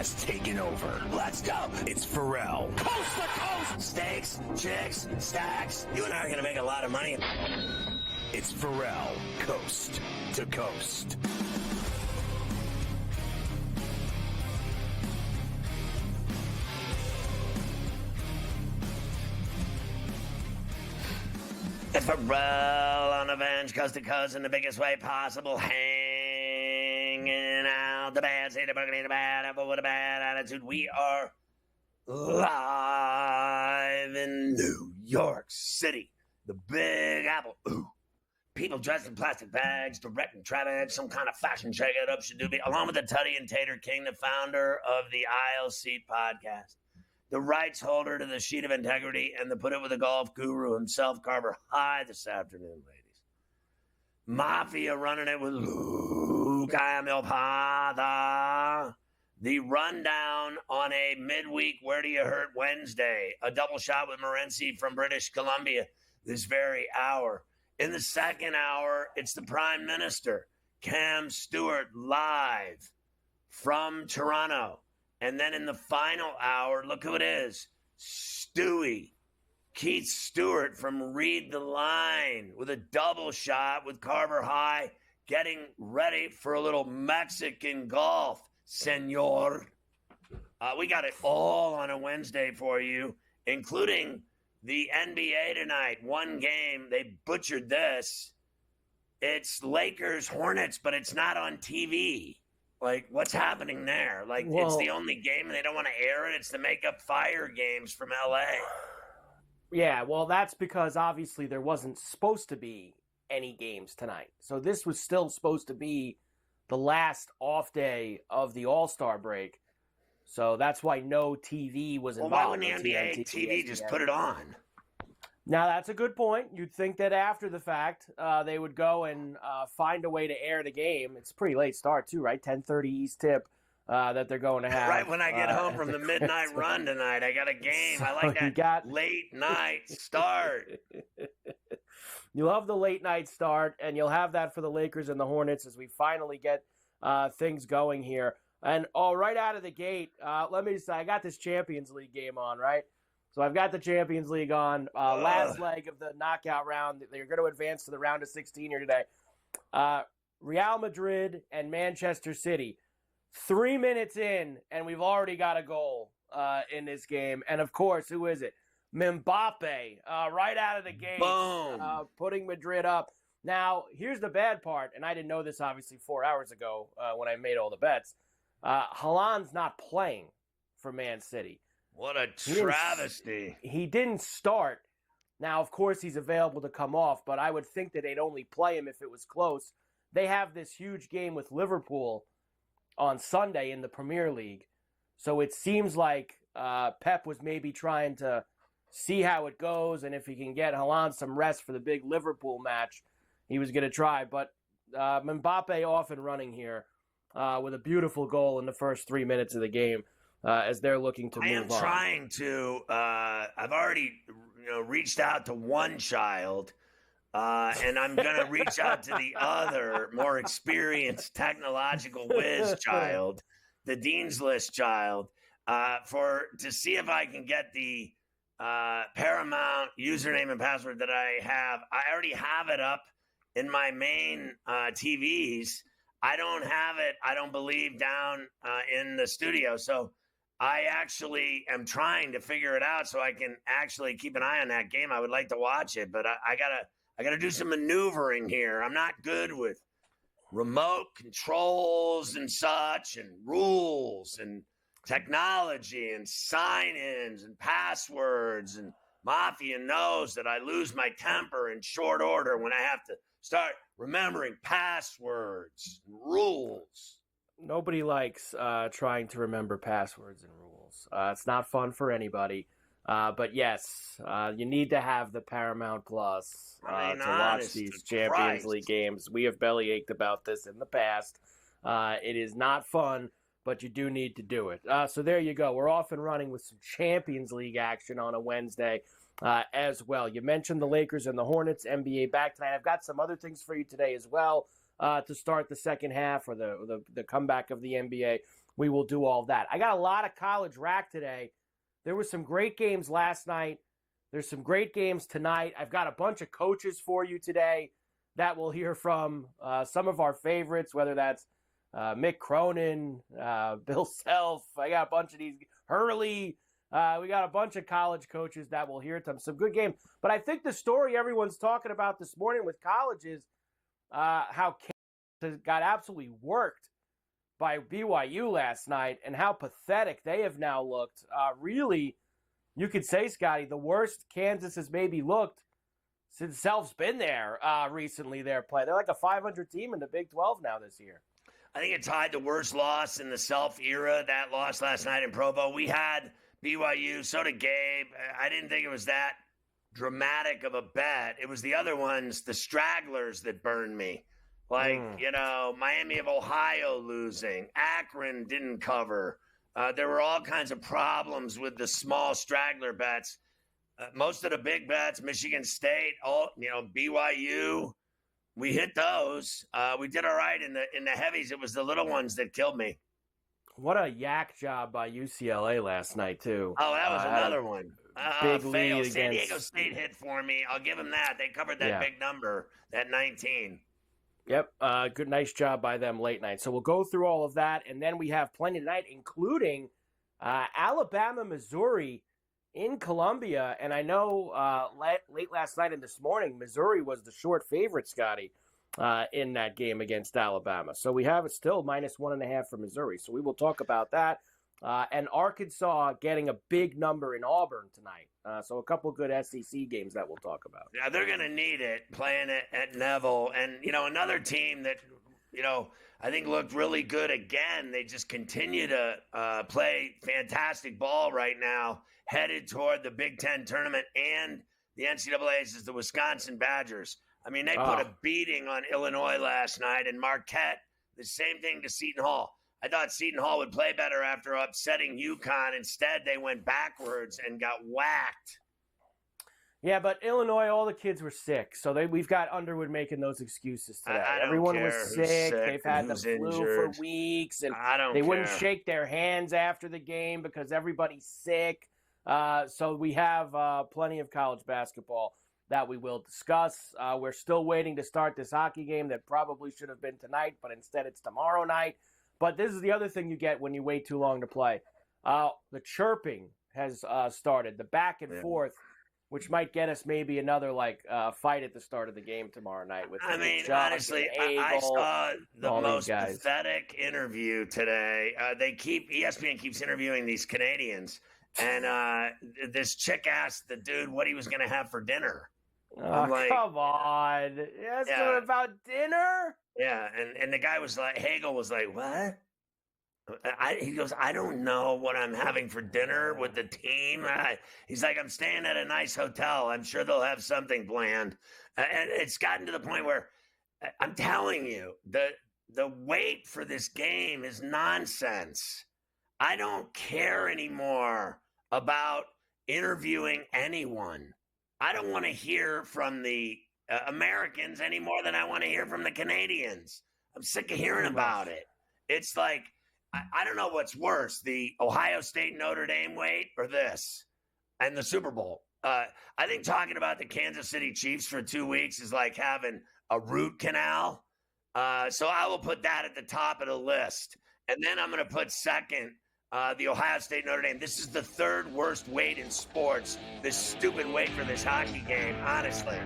has taken over. Let's go. It's Ferrall. Coast to coast. Steaks, chicks, stacks. You and I are going to make a lot of money. It's Ferrall. Coast to coast. It's Ferrall on Avenge, coast to coast in the biggest way possible. Hanging out the bad, say the buggy, the bad apple with a bad attitude. We are live in New York City, the Big Apple. Ooh. People dressed in plastic bags, directing traffic, some kind of fashion shake-it-up should do be, along with the Tutty and Tater King, the founder of the Aisle Seat podcast. The rights holder to the sheet of integrity, and the put it with a golf guru himself, Carver. Hi this afternoon, ladies. Mafia running it with Luke Amilpatha. The rundown on a midweek Where Do You Hurt Wednesday. A double shot with Morency from British Columbia this very hour. In the second hour, it's the Prime Minister, Cam Stewart, live from Toronto. And then in the final hour, look who it is. Stewie, Keith Stewart from Read the Line with a double shot with Carver High, getting ready for a little Mexican golf, senor. We got it all on a Wednesday for you, including the NBA tonight. One game, they butchered this. It's Lakers Hornets, but it's not on TV. Like, what's happening there? Like, it's the only game and they don't want to air it. It's the make-up Fire games from L.A. Yeah, well, that's because obviously there wasn't supposed to be any games tonight. So this was still supposed to be the last off day of the All-Star break. So that's why no TV was involved. Well, why wouldn't the NBA TV just put it on? Now, that's a good point. You'd think that after the fact, they would go and find a way to air the game. It's a pretty late start, too, right? 10:30 East tip that they're going to have. Right when I get home from the midnight run tonight, I got a game. So I like that late night start. You love the late night start, and you'll have that for the Lakers and the Hornets as we finally get things going here. And right out of the gate, let me say, I got this Champions League game on, right? So I've got the Champions League on. Last leg of the knockout round. They're going to advance to the round of 16 here today. Real Madrid and Manchester City. 3 minutes in, and we've already got a goal in this game. And, of course, who is it? Mbappe, right out of the gate. Boom. Putting Madrid up. Now, here's the bad part, and I didn't know this, obviously, 4 hours ago when I made all the bets. Haaland's not playing for Man City. What a travesty. He didn't start. Now, of course, he's available to come off, but I would think that they'd only play him if it was close. They have this huge game with Liverpool on Sunday in the Premier League. So it seems like Pep was maybe trying to see how it goes, and if he can get Haaland some rest for the big Liverpool match, he was going to try. But Mbappe off and running here with a beautiful goal in the first 3 minutes of the game. As they're looking to move on. I am trying to. I've already, reached out to one child, and I'm going to reach out to the other, more experienced technological whiz child, the Dean's List child, to see if I can get the Paramount username and password that I have. I already have it up in my main TVs. I don't have it. I don't believe down in the studio. So. I actually am trying to figure it out so I can actually keep an eye on that game. I would like to watch it, but I gotta do some maneuvering here. I'm not good with remote controls and such, and rules and technology and sign-ins and passwords. And Mafia knows that I lose my temper in short order when I have to start remembering passwords and rules. Nobody likes trying to remember passwords and rules. It's not fun for anybody. But yes, you need to have the Paramount Plus to watch these Champions League games. We have bellyached about this in the past. It is not fun, but you do need to do it. So there you go. We're off and running with some Champions League action on a Wednesday as well. You mentioned the Lakers and the Hornets, NBA back tonight. I've got some other things for you today as well. To start the second half or the comeback of the NBA. we will do all that. I got a lot of college rack today. There were some great games last night. There's some great games tonight. I've got a bunch of coaches for you today that we'll hear from. Some of our favorites, whether that's Mick Cronin, Bill Self. I got a bunch of these. Hurley. We got a bunch of college coaches that we'll hear from. Some good games. But I think the story everyone's talking about this morning with college is how Kansas got absolutely worked by BYU last night and how pathetic they have now looked. Really, you could say, Scotty, the worst Kansas has maybe looked since Self's been there recently. They're like a 500 team in the Big 12 now this year. I think it tied the worst loss in the Self era, that loss last night in Provo. We had BYU, so did Gabe. I didn't think it was that dramatic of a bet. It was the other ones, the stragglers, that burned me. Miami of Ohio losing. Akron didn't cover. There were all kinds of problems with the small straggler bets. Most of the big bets, Michigan State, BYU, we hit those. We did all right in the heavies. It was the little ones that killed me. What a yak job by UCLA last night, too. Oh, that was another one. Big fail. lead San Diego State hit for me. I'll give them that. They covered that big number, that 19. Yep, good, nice job by them late night. So we'll go through all of that, and then we have plenty tonight, including Alabama, Missouri in Columbia. And I know late last night and this morning, Missouri was the short favorite, Scotty, in that game against Alabama. So we have it still -1.5 for Missouri. So we will talk about that. And Arkansas getting a big number in Auburn tonight. So a couple good SEC games that we'll talk about. Yeah, they're going to need it playing it at Neville. And, another team that, I think looked really good again. They just continue to play fantastic ball right now, headed toward the Big Ten tournament and the NCAAs is the Wisconsin Badgers. I mean, they put a beating on Illinois last night, and Marquette, the same thing to Seton Hall. I thought Seton Hall would play better after upsetting UConn. Instead, they went backwards and got whacked. Yeah, but Illinois, all the kids were sick. So we've got Underwood making those excuses today. Everyone was sick. They've had the flu for weeks. And they wouldn't shake their hands after the game because everybody's sick. So we have plenty of college basketball that we will discuss. We're still waiting to start this hockey game that probably should have been tonight, but instead it's tomorrow night. But this is the other thing you get when you wait too long to play. The chirping has started, the back and forth, which might get us maybe another fight at the start of the game tomorrow night. Honestly, I saw the most pathetic interview today. ESPN keeps interviewing these Canadians, and this chick asked the dude what he was going to have for dinner. Come on. That's about dinner? Yeah, and the guy was like, Hagel was like, what? He goes, I don't know what I'm having for dinner with the team. He's like, I'm staying at a nice hotel. I'm sure they'll have something planned. And it's gotten to the point where I'm telling you, the wait for this game is nonsense. I don't care anymore about interviewing anyone. I don't want to hear from the Americans any more than I want to hear from the Canadians. I'm sick of hearing about it. It's like, I don't know what's worse, the Ohio State Notre Dame wait or this and the Super Bowl. I think talking about the Kansas City Chiefs for 2 weeks is like having a root canal. So I will put that at the top of the list. And then I'm going to put second, the Ohio State Notre Dame. This is the third worst wait in sports, this stupid wait for this hockey game, honestly.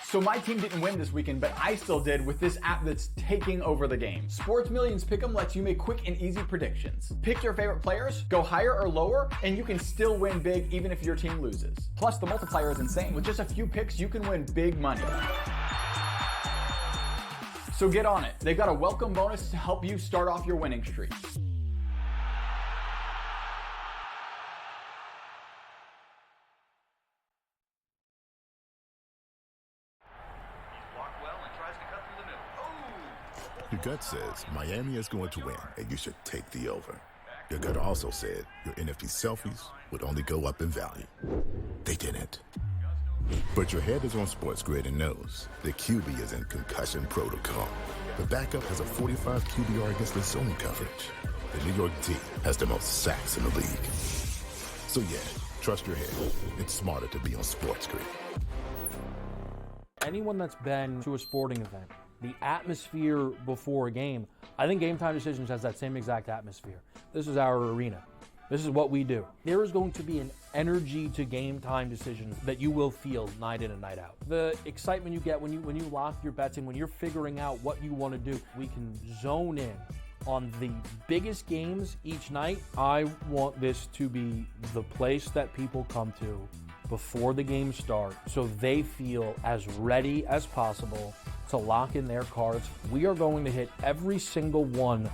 So my team didn't win this weekend, but I still did with this app that's taking over the game. Sports Millions Pick'em lets you make quick and easy predictions. Pick your favorite players, go higher or lower, and you can still win big even if your team loses. Plus, the multiplier is insane. With just a few picks, you can win big money. So get on it. They've got a welcome bonus to help you start off your winning streak. Your gut says Miami is going to win, and you should take the over. Your gut also said your NFT selfies would only go up in value. They didn't. But your head is on SportsGrid and knows the QB is in concussion protocol. The backup has a 45 QBR against the zone coverage. The New York D has the most sacks in the league. So yeah, trust your head. It's smarter to be on SportsGrid. Anyone that's been to a sporting event, the atmosphere before a game, I think Game Time Decisions has that same exact atmosphere. This is our arena. This is what we do. There is going to be an energy to Game Time Decisions that you will feel night in and night out. The excitement you get when you lock your bets in, when you're figuring out what you want to do, we can zone in on the biggest games each night. I want this to be the place that people come to before the games start so they feel as ready as possible to lock in their cards. We are going to hit every single one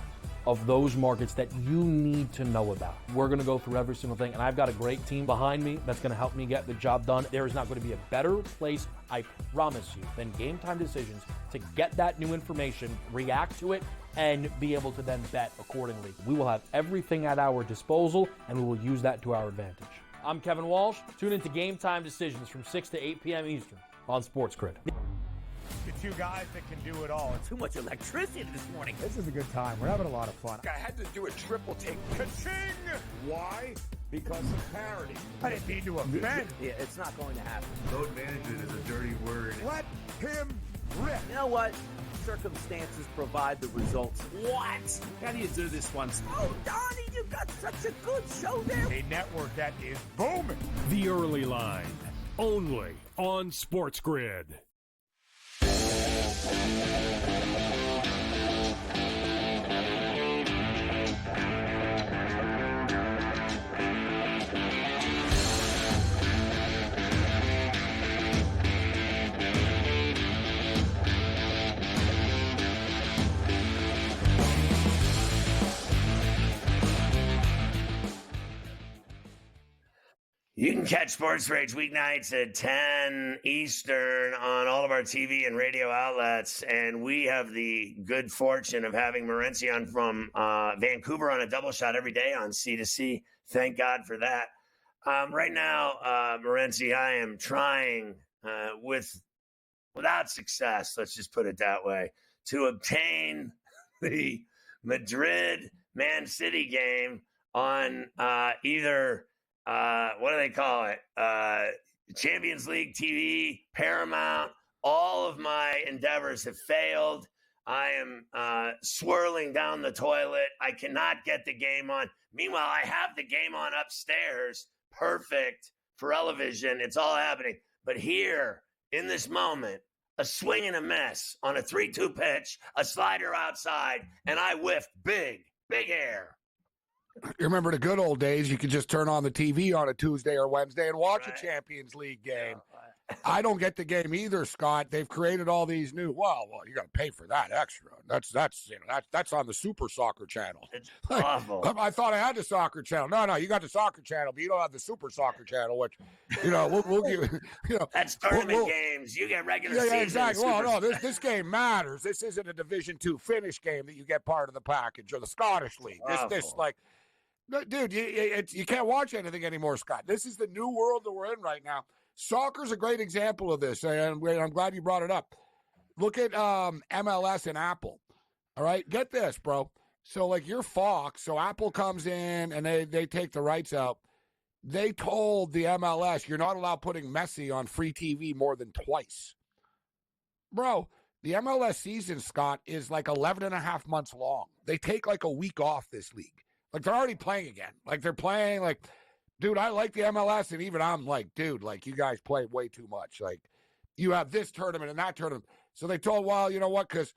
of those markets that you need to know about. We're going to go through every single thing, and I've got a great team behind me that's going to help me get the job done. There is not going to be a better place, I promise you, than Game Time Decisions to get that new information, react to it, and be able to then bet accordingly. We will have everything at our disposal, and we will use that to our advantage. I'm Kevin Walsh. Tune into Game Time Decisions from 6 to 8 p.m. Eastern on SportsGrid. The two guys that can do it all. Too much electricity this morning. This is a good time. We're having a lot of fun. I had to do a triple take. Ka-ching! Why? Because of parity. I didn't mean to offend. Yeah, it's not going to happen. Load management is a dirty word. Let him rip. You know what? Circumstances provide the results. What? How do you do this once? Oh, Donnie, you got such a good show there. A network that is booming. The Early Line, only on SportsGrid. You can catch Sports Rage weeknights at 10 Eastern on all of our TV and radio outlets. And we have the good fortune of having Morency on from Vancouver on a double shot every day on C2C. Thank God for that. Right now, Morency, I am trying without success, let's just put it that way, to obtain the Madrid-Man City game on either what do they call it? Champions League TV, Paramount. All of my endeavors have failed. I am swirling down the toilet. I cannot get the game on. Meanwhile, I have the game on upstairs. Perfect for television. It's all happening. But here, in this moment, a swing and a miss on a 3-2 pitch, a slider outside, and I whiffed big air. You remember the good old days? You could just turn on the TV on a Tuesday or Wednesday and watch Right. a Champions League game. I don't get the game either, Scott. They've created all these new. Well, you got to pay for that extra. That's on the Super Soccer channel. It's awful. I thought I had the soccer channel. No, you got the soccer channel, but you don't have the Super Soccer channel. Which, we'll give. That's tournament games. You get regular season. Yeah, exactly. Super Well, no, this game matters. This isn't a Division II Finnish game that you get part of the package or the Scottish League. This like. No, dude, you can't watch anything anymore, Scott. This is the new world that we're in right now. Soccer's a great example of this, and I'm glad you brought it up. Look at MLS and Apple. All right, get this, bro. So, like, you're Fox, so Apple comes in, and they take the rights out. They told the MLS, you're not allowed putting Messi on free TV more than twice. Bro, the MLS season, Scott, is like 11 and a half months long. They take like a week off this league. Like, they're already playing again. Like, they're playing, like, dude, I like the MLS, and even I'm like, dude, like, you guys play way too much. Like, you have this tournament and that tournament. So they told, well, you know what, because,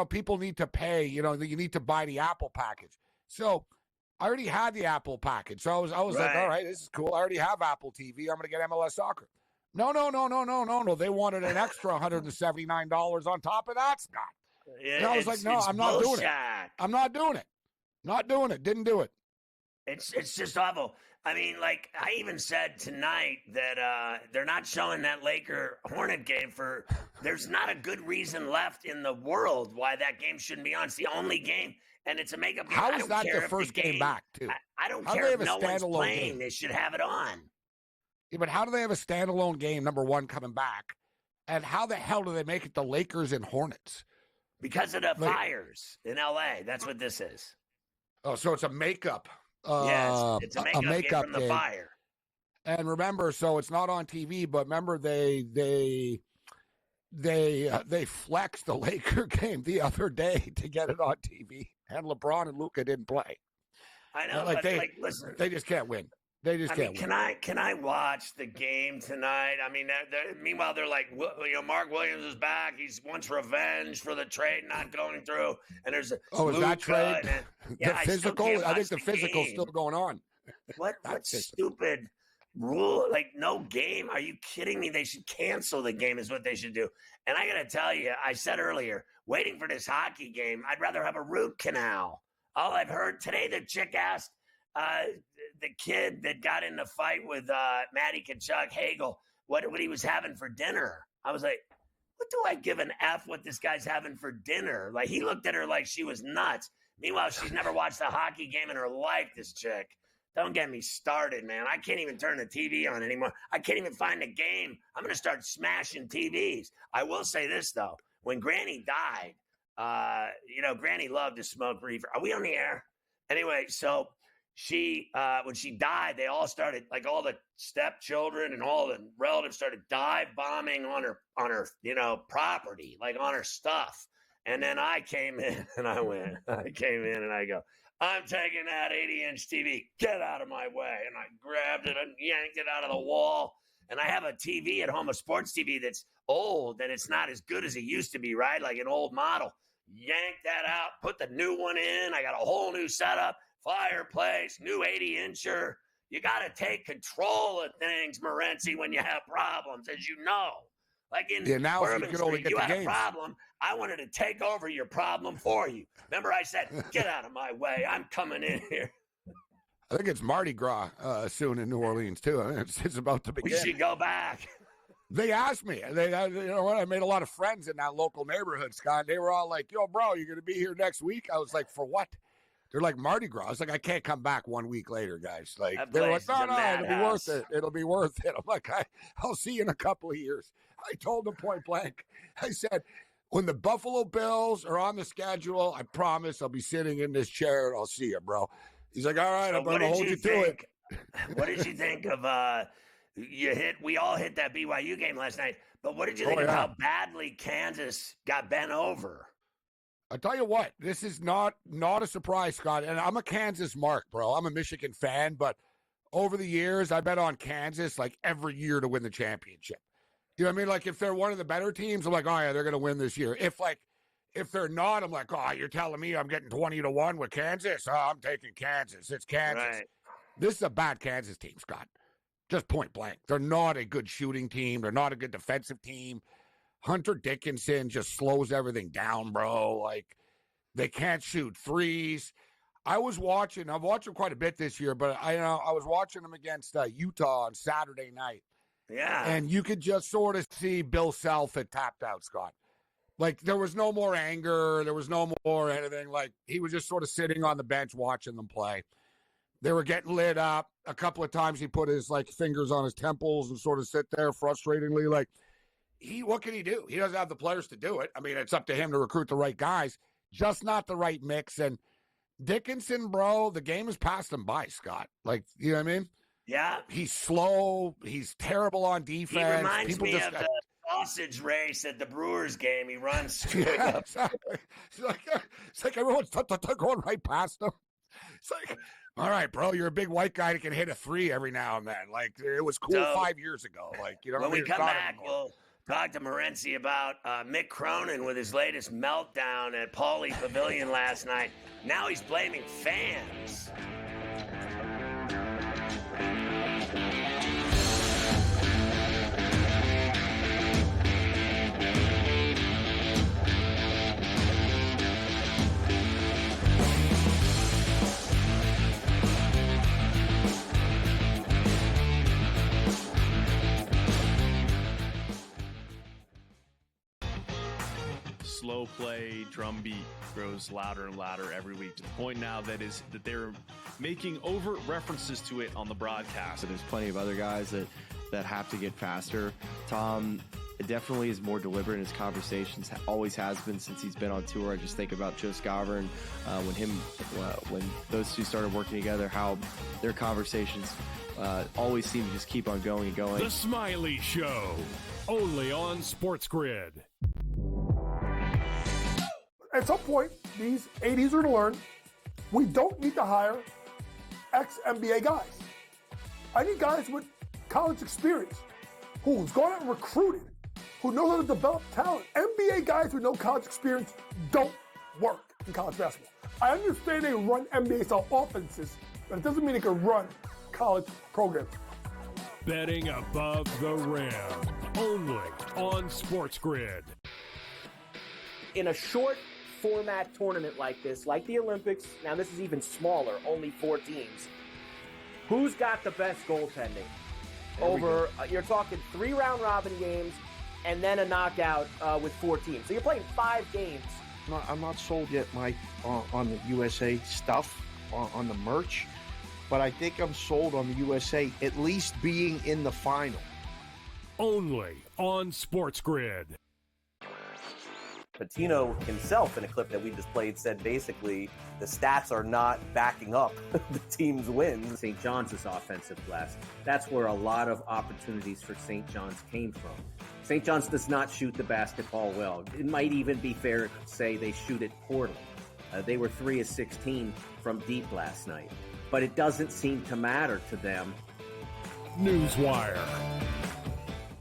people need to pay, you need to buy the Apple package. So I already had the Apple package. So I was like, all right, this is cool. I already have Apple TV. I'm going to get MLS Soccer. No. They wanted an extra $179 on top of that, Scott. Yeah, and I was like, no, I'm not doing it. I'm not doing it. Not doing it. Didn't do it. It's just awful. I mean, like I even said tonight that they're not showing that Laker Hornet game for. There's not a good reason left in the world why that game shouldn't be on. It's the only game, and it's a makeup game. How is that the first game back too? I don't care if no one's playing. They should have it on. Yeah, but how do they have a standalone game, number one, coming back? And how the hell do they make it the Lakers and Hornets? Because of the fires in L.A. That's what this is. Oh, so it's a makeup. Yes, it's a makeup game from the fire. And remember, so it's not on TV, but remember they flexed the Laker game the other day to get it on TV, and LeBron and Luka didn't play. I know, listen, they just can't win. They just can't win. Can I watch the game tonight? I mean, meanwhile they're like, Mark Williams is back. He wants revenge for the trade not going through. And there's is that trade? The physical? I think the physical's still going on. What stupid rule? Like no game? Are you kidding me? They should cancel the game is what they should do. And I got to tell you, I said earlier, waiting for this hockey game, I'd rather have a root canal. All I've heard today, the chick asked the kid that got in the fight with Matty Tkachuk, Hagel, what he was having for dinner. I was like, what do I give an F what this guy's having for dinner? Like, he looked at her like she was nuts. Meanwhile, she's never watched a hockey game in her life, this chick. Don't get me started, man. I can't even turn the TV on anymore. I can't even find a game. I'm going to start smashing TVs. I will say this, though. When Granny died, Granny loved to smoke reefer. Are we on the air? Anyway, so she, when she died, they all started, like all the stepchildren and all the relatives started dive bombing on her, property, like on her stuff. And then I came in and I go, I'm taking that 80-inch TV. Get out of my way. And I grabbed it and yanked it out of the wall. And I have a TV at home, a sports TV that's old and it's not as good as it used to be, right? Like an old model. Yank that out, put the new one in. I got a whole new setup. Fireplace, new 80-incher. You got to take control of things, Morency, when you have problems, as you know. Like in Bourbon Street, you had a problem. I wanted to take over your problem for you. Remember I said, get out of my way. I'm coming in here. I think it's Mardi Gras soon in New Orleans, too. I mean, it's about to begin. We should go back. They asked me. I made a lot of friends in that local neighborhood, Scott. They were all like, yo, bro, you're going to be here next week? I was like, for what? They're like, Mardi Gras. I was like, I can't come back 1 week later, guys. Like, they were like, no, it'll be worth it. It'll be worth it. I'm like, I'll see you in a couple of years. I told them point blank. I said, when the Buffalo Bills are on the schedule, I promise I'll be sitting in this chair and I'll see you, bro. He's like, all right, I'm going to hold you to it. What did you think of we all hit that BYU game last night, but what did you think of how badly Kansas got bent over? I'll tell you what, this is not a surprise, Scott. And I'm a Kansas mark, bro. I'm a Michigan fan, but over the years, I bet on Kansas like every year to win the championship. You know what I mean? Like if they're one of the better teams, I'm like, oh yeah, they're going to win this year. If they're not, I'm like, oh, you're telling me I'm getting 20-1 with Kansas? Oh, I'm taking Kansas. It's Kansas. Right. This is a bad Kansas team, Scott. Just point blank. They're not a good shooting team. They're not a good defensive team. Hunter Dickinson just slows everything down, bro. Like, they can't shoot threes. I've watched them quite a bit this year, but I was watching them against Utah on Saturday night. Yeah. And you could just sort of see Bill Self had tapped out, Scott. Like, there was no more anger. There was no more anything. Like, he was just sort of sitting on the bench watching them play. They were getting lit up. A couple of times he put his, fingers on his temples and sort of sit there frustratingly. Like, what can he do? He doesn't have the players to do it. I mean, it's up to him to recruit the right guys, just not the right mix. And Dickinson, bro, the game has passed him by, Scott. Like, you know what I mean? Yeah. He's slow. He's terrible on defense. He reminds me of the sausage race at the Brewers game. He runs straight up. Exactly. It's like everyone's going right past him. It's like, all right, bro, you're a big white guy that can hit a three every now and then. Like, it was cool 5 years ago. Like, you know, when we come back, we'll talk to Morency about Mick Cronin with his latest meltdown at Pauley Pavilion last night. Now he's blaming fans. slow play drumbeat grows louder and louder every week, to the point now that they're making overt references to it on the broadcast. So there's plenty of other guys that have to get faster. Tom definitely is more deliberate in his conversations, always has been since he's been on tour. I just think about Joe Scavern, when those two started working together, how their conversations always seem to just keep on going and going. The Smiley Show, only on SportsGrid. At some point, these 80s are going to learn we don't need to hire ex-NBA guys. I need guys with college experience who's gone out and recruited, who knows how to develop talent. NBA guys with no college experience don't work in college basketball. I understand they run NBA-style offenses, but it doesn't mean they can run college programs. Betting above the rim, only on SportsGrid. In a short format tournament like this, like the Olympics, now this is even smaller, only 4 teams. Who's got the best goaltending? You're talking 3 round robin games and then a knockout with 4 teams. So you're playing 5 games. I'm not sold yet, Mike, on the USA stuff, on the merch, but I think I'm sold on the USA at least being in the final. Only on SportsGrid. Patino himself, in a clip that we just played, said basically the stats are not backing up the team's wins. St. John's is offensive glass. That's where a lot of opportunities for St. John's came from. St. John's does not shoot the basketball well. It might even be fair to say they shoot it poorly. They were 3 of 16 from deep last night. But it doesn't seem to matter to them. Newswire.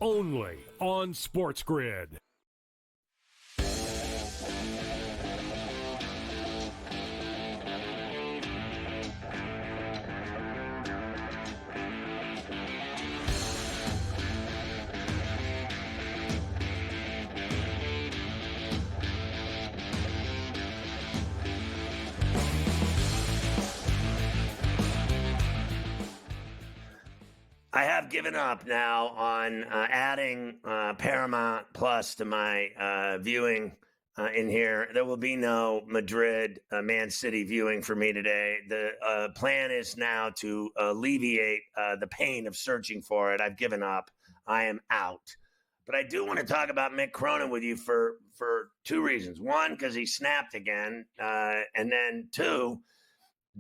Only on SportsGrid. I have given up now on adding Paramount Plus to my viewing in here. There will be no Madrid Man City viewing for me today. The plan is now to alleviate the pain of searching for it. I've given up. I am out. But I do want to talk about Mick Cronin with you for 2 reasons. 1, because he snapped again. And then 2,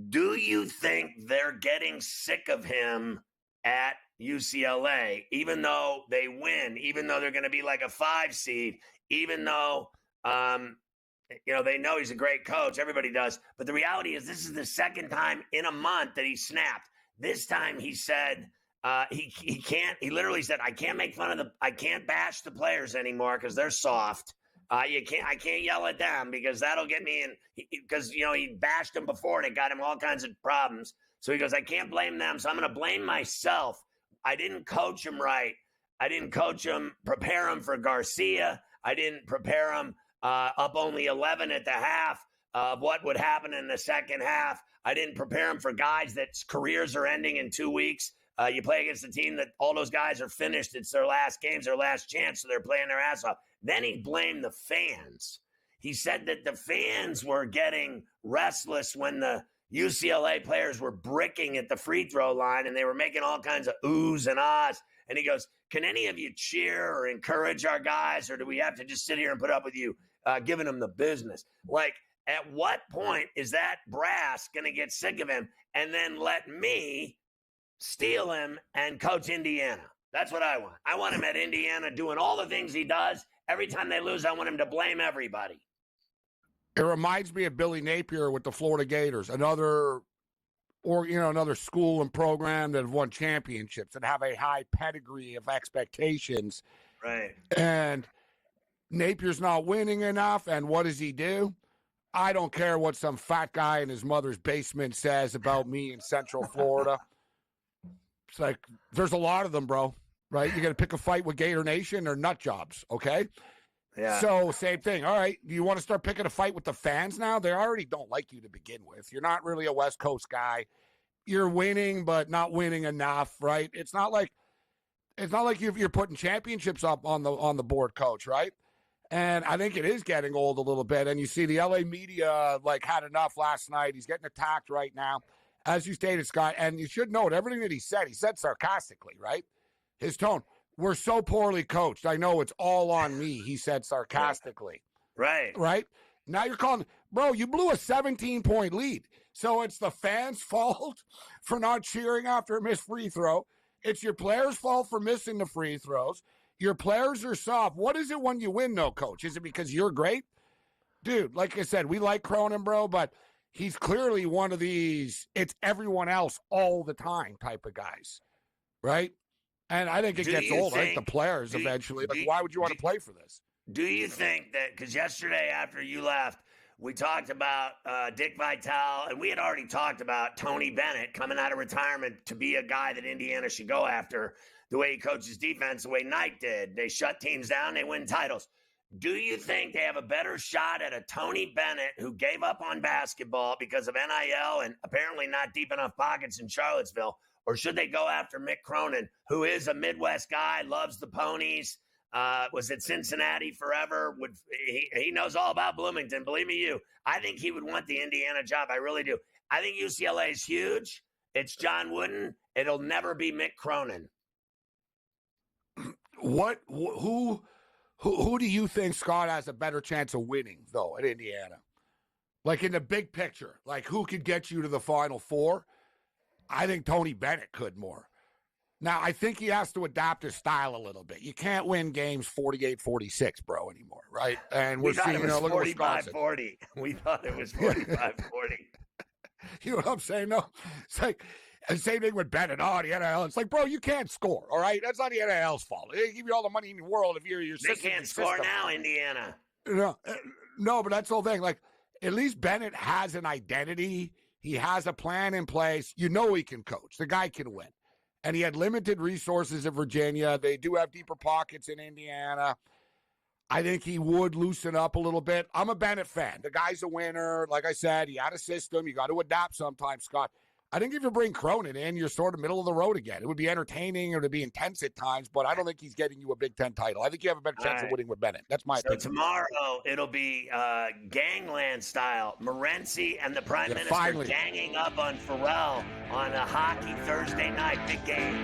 do you think they're getting sick of him at UCLA, even though they win, even though they're going to be like a 5 seed, even though, they know he's a great coach. Everybody does. But the reality is this is the 2nd time in a month that he snapped. This time he said he literally said, I can't bash the players anymore because they're soft. I can't yell at them because that'll get me in, because, he bashed them before and it got him all kinds of problems. So he goes, I can't blame them. So I'm going to blame myself. I didn't coach him right. I didn't prepare him for Garcia. I didn't prepare him up only 11 at the half of what would happen in the second half. I didn't prepare him for guys that careers are ending in 2 weeks. You play against a team that all those guys are finished. It's their last games, their last chance, so they're playing their ass off. Then he blamed the fans. He said that the fans were getting restless when the UCLA players were bricking at the free throw line and they were making all kinds of oohs and ahs. And he goes, can any of you cheer or encourage our guys, or do we have to just sit here and put up with you giving them the business? Like, at what point is that brass going to get sick of him and then let me steal him and coach Indiana? That's what I want. I want him at Indiana doing all the things he does. Every time they lose, I want him to blame everybody. It reminds me of Billy Napier with the Florida Gators, another school and program that have won championships and have a high pedigree of expectations. Right. And Napier's not winning enough, and what does he do? I don't care what some fat guy in his mother's basement says about me in Central Florida. It's like, there's a lot of them, bro, right? You got to pick a fight with Gator Nation or nut jobs, okay? Yeah. So same thing. All right. Do you want to start picking a fight with the fans now? They already don't like you to begin with. You're not really a West Coast guy. You're winning, but not winning enough, right? It's not like you're putting championships up on the board, coach, right? And I think it is getting old a little bit. And you see the LA media had enough last night. He's getting attacked right now, as you stated, Scott. And you should note everything that he said sarcastically, right? His tone. We're so poorly coached. I know it's all on me, he said sarcastically. Right. Right? Now you're calling, bro, you blew a 17-point lead. So it's the fans' fault for not cheering after a missed free throw. It's your players' fault for missing the free throws. Your players are soft. What is it when you win, though, Coach? Is it because you're great? Dude, like I said, we like Cronin, bro, but he's clearly one of these it's everyone else all the time type of guys, right? And I think it gets old. I think the players eventually, why would you want to play for this? Do you think that, because yesterday after you left, we talked about Dick Vitale, and we had already talked about Tony Bennett coming out of retirement to be a guy that Indiana should go after, the way he coaches defense, the way Knight did. They shut teams down, they win titles. Do you think they have a better shot at a Tony Bennett who gave up on basketball because of NIL and apparently not deep enough pockets in Charlottesville? Or should they go after Mick Cronin, who is a Midwest guy, loves the ponies, was at Cincinnati forever? He knows all about Bloomington. Believe me, I think he would want the Indiana job. I really do. I think UCLA is huge. It's John Wooden. It'll never be Mick Cronin. Who do you think, Scott, has a better chance of winning, though, at Indiana? Like in the big picture, who could get you to the Final Four? I think Tony Bennett could more. Now, I think he has to adapt his style a little bit. You can't win games 48-46, bro, anymore, right? And we thought it was 45-40. We thought it was 45-40. You know what I'm saying? No, it's the same thing with Bennett. Oh, the NIL. It's bro, you can't score, all right? That's not the NIL's fault. They give you all the money in the world if you're your system. They can't score now, Indiana. No, but that's the whole thing. At least Bennett has an identity. He has a plan in place. You know he can coach. The guy can win. And he had limited resources at Virginia. They do have deeper pockets in Indiana. I think he would loosen up a little bit. I'm a Bennett fan. The guy's a winner. Like I said, he had a system. You got to adapt sometimes, Scott. I think if you bring Cronin in, you're sort of middle of the road again. It would be entertaining or to be intense at times, but I don't think he's getting you a Big Ten title. I think you have a better chance of winning with Bennett. That's my opinion. So tomorrow it'll be gangland style. Morency and the Prime Minister ganging up on Ferrall on a hockey Thursday night. Big game.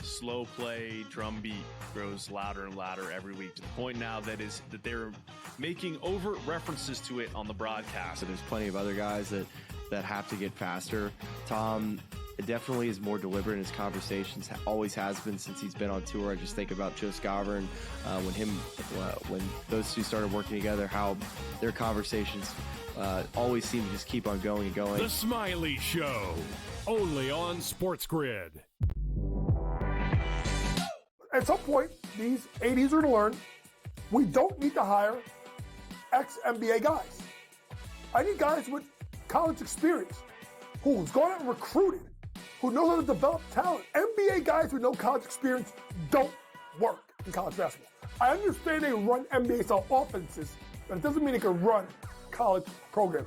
Slow play, drum beat grows louder and louder every week to the point now that they're making overt references to it on the broadcast. So there's plenty of other guys that have to get faster. Tom definitely is more deliberate in his conversations, always has been since he's been on tour. I just think about Joe Scavern, when those two started working together, how their conversations always seem to just keep on going and going. The Smiley Show, only on SportsGrid. At some point, these 80s are going to learn we don't need to hire ex-NBA guys. I need guys with college experience who's gone out and recruited, who knows how to develop talent. NBA guys with no college experience don't work in college basketball. I understand they run NBA-style offenses, but it doesn't mean they can run college programs.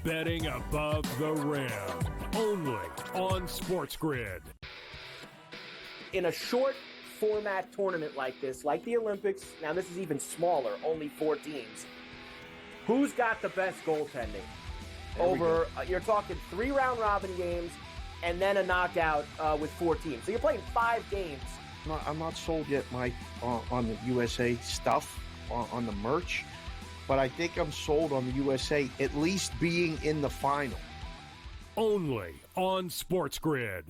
Betting above the rim, only on SportsGrid. In a short format tournament like this, like the Olympics, now this is even smaller, only 4 teams. Who's got the best goaltending? You're talking 3 round robin games and then a knockout with 4 teams. So you're playing 5 games. I'm not sold yet, Mike, on the USA stuff, on the merch, but I think I'm sold on the USA at least being in the final. Only on SportsGrid.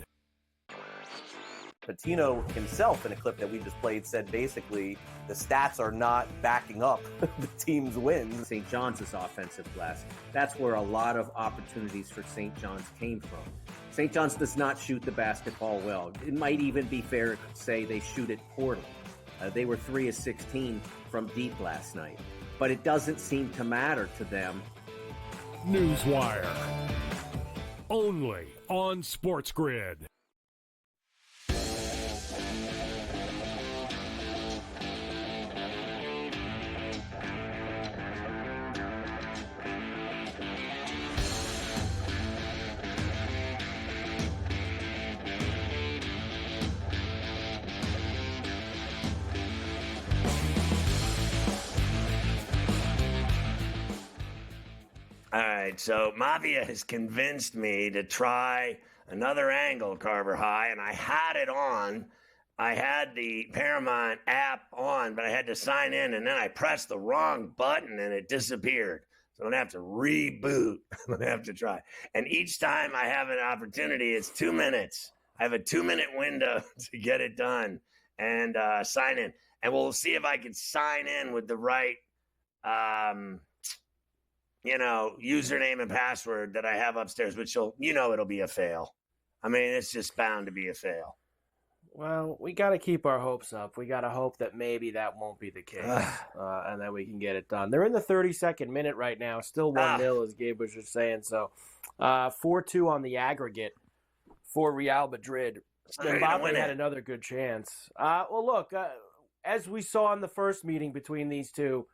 Patino himself, in a clip that we just played, said basically the stats are not backing up the team's wins. St. John's this offensive glass. That's where a lot of opportunities for St. John's came from. St. John's does not shoot the basketball well. It might even be fair to say they shoot it poorly. They were 3 of 16 from deep last night. But it doesn't seem to matter to them. Newswire. Only on SportsGrid. right. So Mafia has convinced me to try another angle, Carver High, and I had it on. I had the Paramount app on, but I had to sign in, and then I pressed the wrong button, and it disappeared. So I'm going to have to reboot. I'm going to have to try. And each time I have an opportunity, it's 2 minutes. I have a 2-minute window to get it done and sign in. And we'll see if I can sign in with the right, username and password that I have upstairs, which it'll be a fail. I mean, it's just bound to be a fail. Well, we got to keep our hopes up. We got to hope that maybe that won't be the case, and that we can get it done. They're in the 32nd minute right now, still 1-0, as Gabe was just saying. So 4-2 on the aggregate for Real Madrid. Mbappe had another good chance. Well, look, as we saw in the first meeting between these two,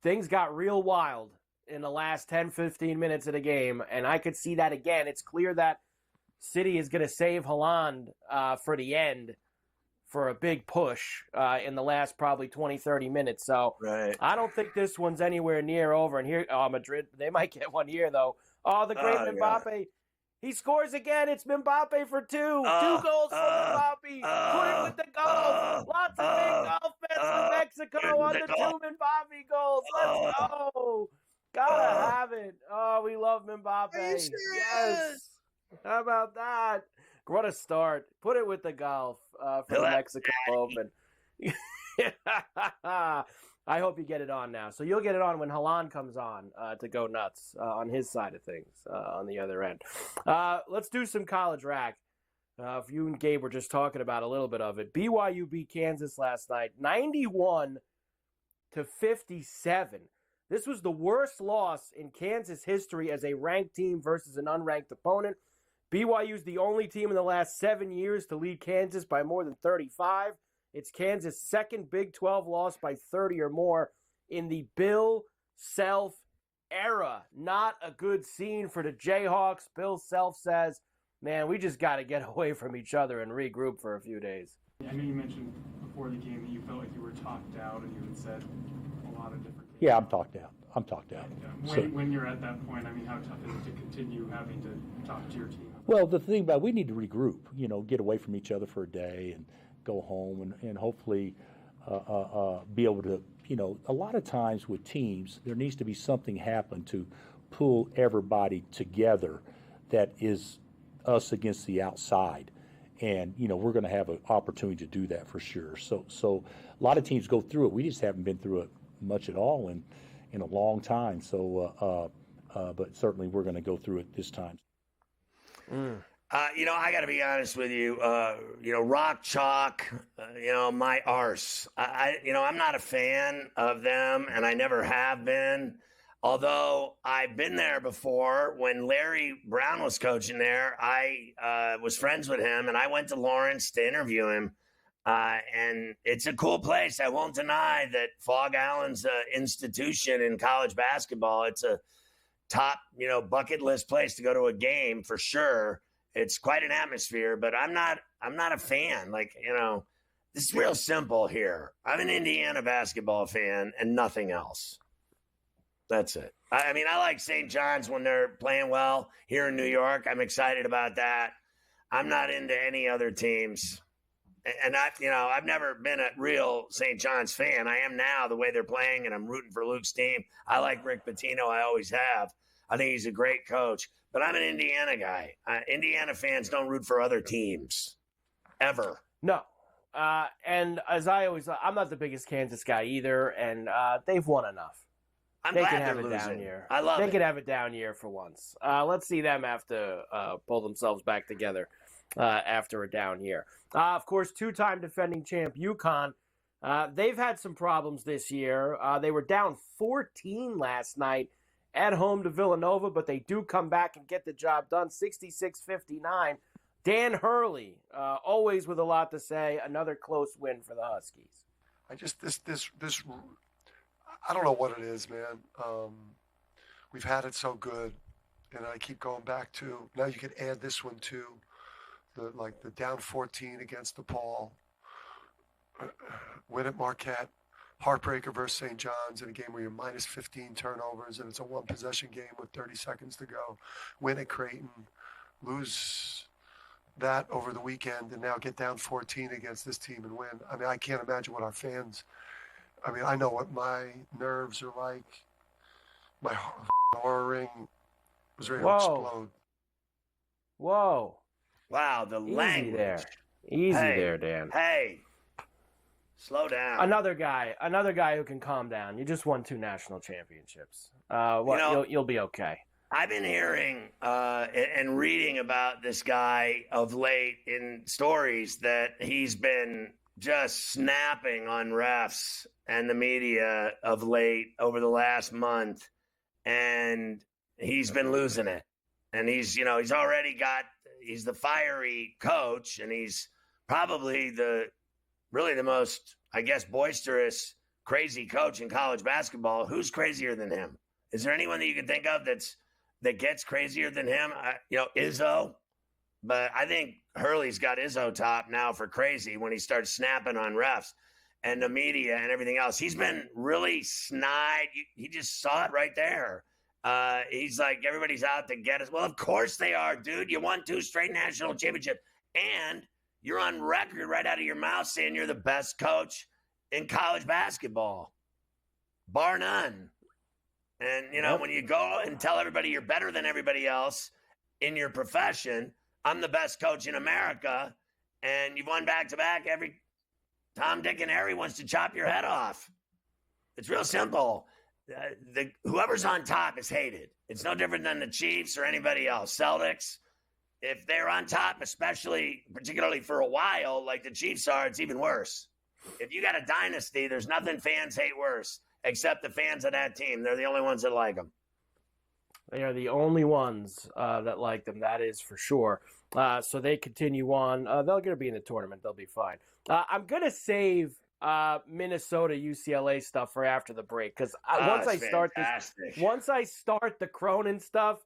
things got real wild in the last 10, 15 minutes of the game, and I could see that again. It's clear that City is going to save Haaland for the end for a big push in the last probably 20, 30 minutes. So I don't think this one's anywhere near over. And here, Madrid, they might get one here, though. Oh, the great Mbappe. God. He scores again. It's Mbappe for 2. 2 goals for Mbappe. Put it with the goals. Lots of big golf bets for Mexico on the 2 Mbappe goals. Let's go. Gotta have it. Oh, we love Mbappe. Are you serious? Yes. How about that? What a start. Put it with the golf for the Mexico Open. I hope you get it on now. So you'll get it on when Haaland comes on to go nuts on his side of things on the other end. Let's do some college rack. If you and Gabe were just talking about a little bit of it. BYU beat Kansas last night, 91-57. This was the worst loss in Kansas history as a ranked team versus an unranked opponent. BYU is the only team in the last 7 years to lead Kansas by more than 35. It's Kansas' second Big 12 loss by 30 or more in the Bill Self era. Not a good scene for the Jayhawks. Bill Self says, man, we just got to get away from each other and regroup for a few days. I know you mentioned before the game that you felt like you were talked out, and you had said a lot of different things. Yeah, I'm talked out. When you're at that point, I mean, how tough is it to continue having to talk to your team? Well, the thing about it, we need to regroup, get away from each other for a day and go home and hopefully be able to, a lot of times with teams, there needs to be something happen to pull everybody together that is us against the outside. And, we're going to have an opportunity to do that for sure. So a lot of teams go through it. We just haven't been through it much at all in a long time. So, but certainly we're going to go through it this time. I got to be honest with you. Rock Chalk, my arse. I'm not a fan of them, and I never have been. Although I've been there before when Larry Brown was coaching there. I was friends with him, and I went to Lawrence to interview him. And it's a cool place. I won't deny that Fog Allen's an institution in college basketball. It's a top, bucket list place to go to a game for sure. It's quite an atmosphere, but I'm not a fan. This is real simple here. I'm an Indiana basketball fan and nothing else. That's it. I like St. John's when they're playing well here in New York. I'm excited about that. I'm not into any other teams. And I've never been a real St. John's fan. I am now the way they're playing, and I'm rooting for Luke's team. I like Rick Pitino. I always have. I think he's a great coach. But I'm an Indiana guy. Indiana fans don't root for other teams, ever. No. And as I always, I'm not the biggest Kansas guy either, and they've won enough. They can have it down year. I love it. They can have it down year for once. Let's see them have to pull themselves back together after a down year. Of course, two-time defending champ UConn. They've had some problems this year. They were down 14 last night at home to Villanova, but they do come back and get the job done, 66-59. Dan Hurley, always with a lot to say. Another close win for the Huskies. I just this I don't know what it is, man. We've had it so good, and I keep going back to now. You can add this one too, the down 14 against DePaul, win at Marquette, heartbreaker versus St. John's in a game where you're minus 15 turnovers and it's a one-possession game with 30 seconds to go. Win at Creighton, lose that over the weekend, and now get down 14 against this team and win. I mean, I can't imagine what our fans. I mean, I know what my nerves are like. My horror ring was ready to explode. Whoa. Wow, the language. Easy there, Dan. Hey, slow down. Another guy who can calm down. You just won 2 national championships. You'll be okay. I've been hearing and reading about this guy of late in stories that he's been just snapping on refs and the media of late over the last month, and he's been losing it. And he's the fiery coach, and he's probably the most, I guess, boisterous, crazy coach in college basketball. Who's crazier than him? Is there anyone that you can think of that gets crazier than him? Izzo. But I think Hurley's got Izzo top now for crazy when he starts snapping on refs and the media and everything else. He's been really snide. He just saw it right there. He's like, everybody's out to get us. Well, of course they are, dude. You won 2 straight national championships, and you're on record right out of your mouth saying you're the best coach in college basketball, bar none. And, when you go and tell everybody you're better than everybody else in your profession, I'm the best coach in America, and you've won back-to-back, every Tom, Dick, and Harry wants to chop your head off. It's real simple. Whoever's on top is hated. It's no different than the Chiefs or anybody else. Celtics, if they're on top, particularly for a while, like the Chiefs are, it's even worse. If you got a dynasty, there's nothing fans hate worse except the fans of that team. They're the only ones that like them. They are the only ones that like them, that is for sure. So they continue on. They're going to be in the tournament. They'll be fine. I'm going to save Minnesota UCLA stuff for after the break, because once I start the Cronin stuff,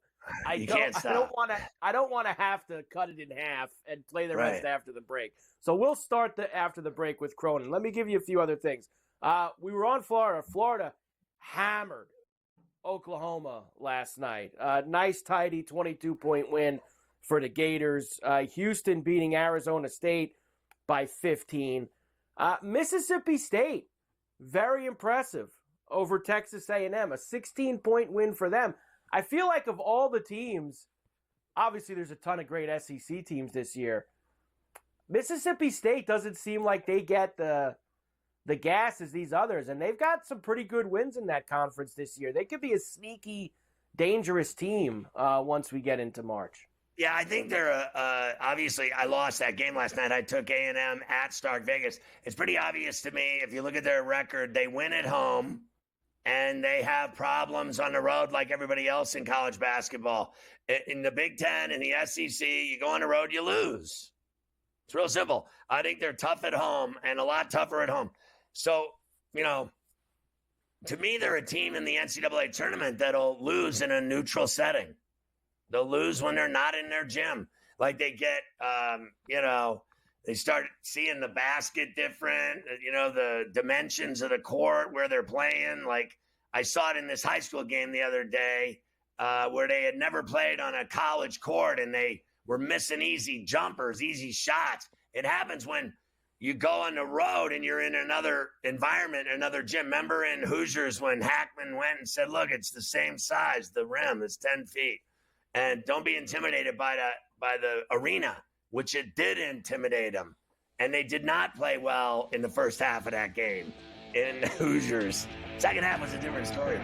I don't want to have to cut it in half and play the rest after the break. So we'll start after the break with Cronin. Let me give you a few other things. We were on Florida. Florida hammered Oklahoma last night. Nice, tidy 22-point win for the Gators. Houston beating Arizona State by 15. Mississippi State, very impressive over Texas A&M, a 16-point win for them. I feel like of all the teams, obviously there's a ton of great SEC teams this year. Mississippi State doesn't seem like they get the gas as these others, and they've got some pretty good wins in that conference this year. They could be a sneaky, dangerous team once we get into March. Yeah, I think they're obviously, I lost that game last night. I took A&M at Stark Vegas. It's pretty obvious to me, if you look at their record, they win at home and they have problems on the road like everybody else in college basketball. In the Big Ten and the SEC, you go on the road, you lose. It's real simple. I think they're tough at home and a lot tougher at home. So, to me, they're a team in the NCAA tournament that'll lose in a neutral setting. They'll lose when they're not in their gym. Like they get, they start seeing the basket different, the dimensions of the court where they're playing. Like I saw it in this high school game the other day where they had never played on a college court and they were missing easy jumpers, easy shots. It happens when you go on the road and you're in another environment, another gym. Remember in Hoosiers when Hackman went and said, look, it's the same size, the rim is 10 feet. And don't be intimidated by the arena, which it did intimidate them. And they did not play well in the first half of that game in Hoosiers. Second half was a different story.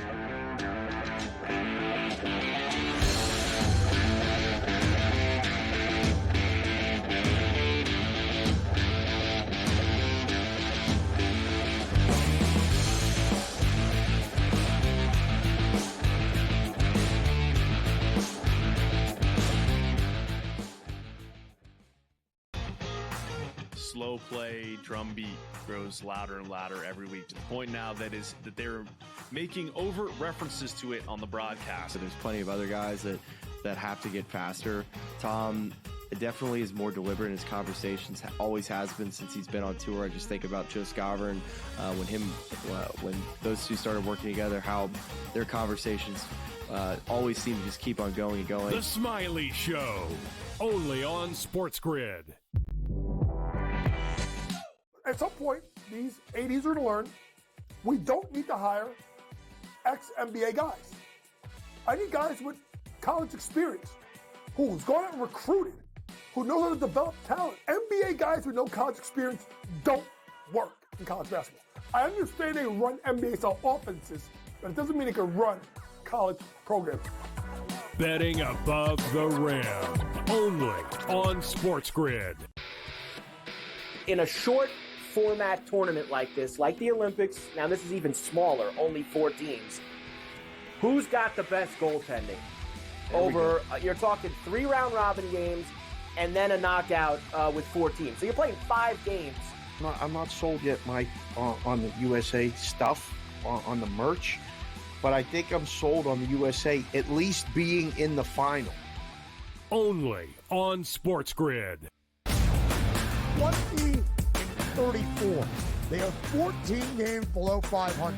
Slow play, drum beat grows louder and louder every week to the point now that they're making overt references to it on the broadcast. So there's plenty of other guys that have to get faster. Tom, definitely is more deliberate in his conversations, always has been since he's been on tour. I just think about Joe Scavern, when those two started working together, how their conversations always seem to just keep on going and going. The Smiley Show, only on SportsGrid. At some point, these 80s are to learn we don't need to hire ex-NBA guys. I need guys with college experience who's gone out and recruited, who knows how to develop talent. NBA guys with no college experience don't work in college basketball. I understand they run NBA-style offenses, but it doesn't mean they can run college programs. Betting above the rim, only on SportsGrid. In a short format tournament like this, like the Olympics, now this is even smaller, only 4 teams, who's got the best goaltending? Over, you're talking 3 round robin games and then a knockout with 4 teams. So you're playing 5 games. I'm not sold yet, Mike, on the USA stuff, on the merch, but I think I'm sold on the USA at least being in the final. Only on SportsGrid. 20-34. They are 14 games below 500.